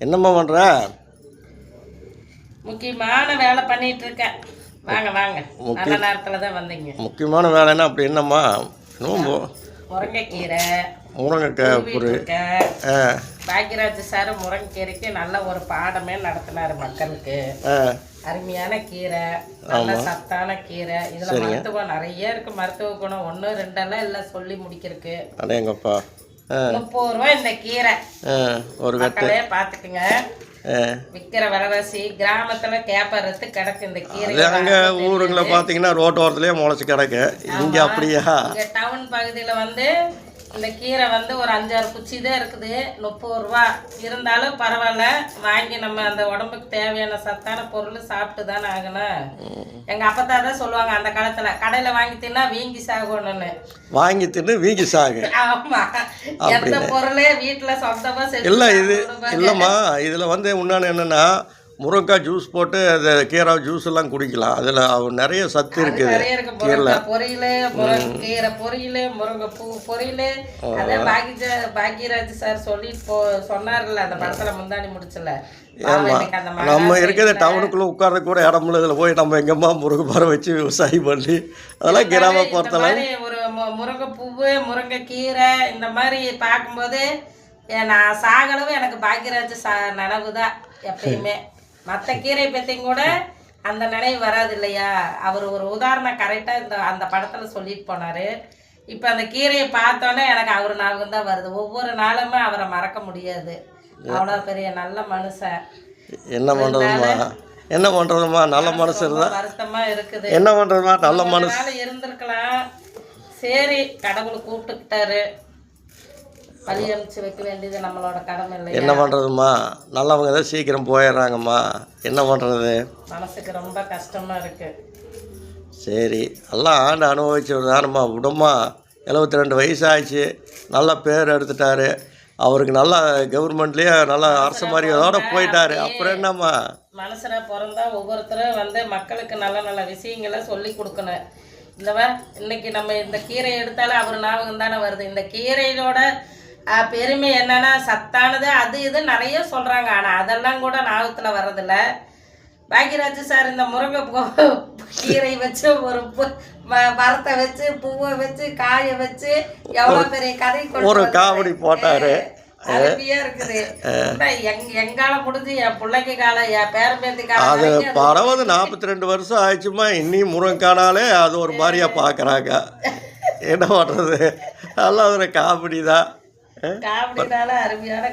என்னம்மா பண்ணுற? முக்கியமான வேலை பண்ணிட்டு இருக்கேன். வாங்க வாங்க, நல்ல நேரத்தில் தான் வந்தீங்க. முக்கியமான வேலைன்னா அப்படி என்னம்மா? முருங்கைக்கீரை, முருங்கைக்காய் பொரு பாக்கியராஜ் சார் முருங்கைக்கீரைக்கு நல்ல ஒரு பாடமே நடத்தினார் மக்களுக்கு. அருமையான கீரை, நல்ல சத்தான கீரை. இதில் மருத்துவம் நிறைய இருக்கு. மருத்துவ குணம் 1 2 இல்லை, சொல்லி முடிக்கிறதுக்கு. அடேங்கப்பா, 30 ரூபா இந்த கீரை. ஒரு மக்களே பார்த்துக்குங்க, விற்கிற விலைவாசி. கிராமத்துல கேப்பறத்து கிடக்கு இந்த கீரை. அங்கே ஊருங்களை பார்த்தீங்கன்னா ரோட்டோரத்துலேயே முளைச்சி கிடக்கு. இங்கே அப்படியா? இங்கே டவுன் பகுதியில் வந்து இந்த கீரை வந்து ஒரு 5-6 குச்சி தான் இருக்குது. 30 ரூபா இருந்தாலும் பரவாயில்ல, வாங்கி நம்ம அந்த உடம்புக்கு தேவையான சத்தான பொருள் சாப்பிட்டு தானே ஆகணும். எங்கள் அப்பத்தா தான் சொல்லுவாங்க அந்த காலத்தில், கடையில் வாங்கி தின்னா வீங்கி சாகணும்னு. வாங்கி தின்னு வீங்கி சாகு. ஆமாம், எந்த பொருளே வீட்டில் சொந்தமாக இல்லை. இது இல்லைம்மா, இதில் வந்து இன்னொன்று என்னென்னா, முருங்கைக்காய் ஜூஸ் போட்டு அந்த கீரை ஜூஸ் எல்லாம் குடிக்கலாம். அதில் நிறைய சத்து இருக்குது. கீரை பொரியல், முருங்கை பொரியல், முருங்கைப்பூ பொரியல். அதே பாக்கியராஜ் சார் சொல்லிட்டு சொன்னார்ல அந்த படத்தில் முந்தாணி முடிச்சல. நம்ம இருக்கிற டவுனுக்குள்ளே உட்கார்றது கூட இடமுள்ள இதில் போய் நம்ம எங்கம்மா முருங்கை மரம் வச்சு விவசாயம் பண்ணி அதெல்லாம் கிராமப்புறத்தில் ஒரு முருங்கைப்பூவு, முருங்கைக்கீரை இந்த மாதிரி பார்க்கும்போது நான் சாகளவு எனக்கு பாக்கியராஜ் நினைவு தான் எப்பயுமே. மற்ற கீரை பற்றியும் கூட அந்த நினைவு வராது இல்லையா? அவர் ஒரு உதாரணம் கரெக்டாக அந்த படத்தில் சொல்லிட்டு போனார். இப்போ அந்த கீரையை பார்த்தோன்னே எனக்கு அவர் ஞாபகம் தான் வருது. ஒவ்வொரு நாளுமே அவரை மறக்க முடியாது. அவ்வளோ பெரிய நல்ல மனுஷன். என்ன பண்ணுறதுமா நல்ல மனசு இருந்தால் வருத்தமாக இருக்குது. என்ன பண்ணுறதுமா நல்ல மனசு இருந்திருக்கலாம். சரி, கடவுள் கூப்பிட்டுக்கிட்டாரு, வழி அனுப்பிச்சு வைக்க வேண்டியது நம்மளோட கடமை இல்லை. என்ன பண்ணுறதுமா, நல்லவங்க தான் சீக்கிரம் போயிடுறாங்கம்மா. என்ன பண்ணுறது? மனசுக்கு ரொம்ப கஷ்டமாக இருக்குது. சரி, எல்லாம் ஆண்டு அனுபவிச்சவர் தானம்மா. விடுமா, 72 வயசு ஆச்சு, நல்ல பேர் எடுத்துட்டாரு. அவருக்கு நல்லா கவர்மெண்ட்லேயே நல்லா அரசு மாதிரியோட போயிட்டாரு. அப்புறம் என்னம்மா, மனசில் பிறந்தா ஒவ்வொருத்தரும் வந்து மக்களுக்கு நல்ல நல்ல விஷயங்களை சொல்லி கொடுக்கணும். இன்னைக்கு நம்ம இந்த கீரை எடுத்தாலும் அவர் ஞாபகம் தானே வருது. இந்த கீரையோட பெருமை என்னன்னா, சத்தானது அது இது நிறைய சொல்கிறாங்க. ஆனால் அதெல்லாம் கூட ஞாபகத்தில் வர்றதில்ல. பாக்கியராஜ் சார் இந்த முருங்கை கீரை வச்சு ஒரு மரத்தை வச்சு பூவை வச்சு காயை வச்சு எவ்வளோ பெரிய கதை ஒரு காமெடி போட்டார். அருமையாக இருக்குது. எங்கால முடிஞ்சு என் பிள்ளைக்கு காலம், என் பேரம்பேத்தி காலம் அது பரவது 42 வருஷம் ஆயிடுச்சுமா. இன்னும் முருங்கைக்கானாலே அது ஒரு மாதிரியாக பார்க்குறாங்க. என்ன பண்ணுறது? நல்லா ஒரு காமெடி தான். காமெடினால அருமையான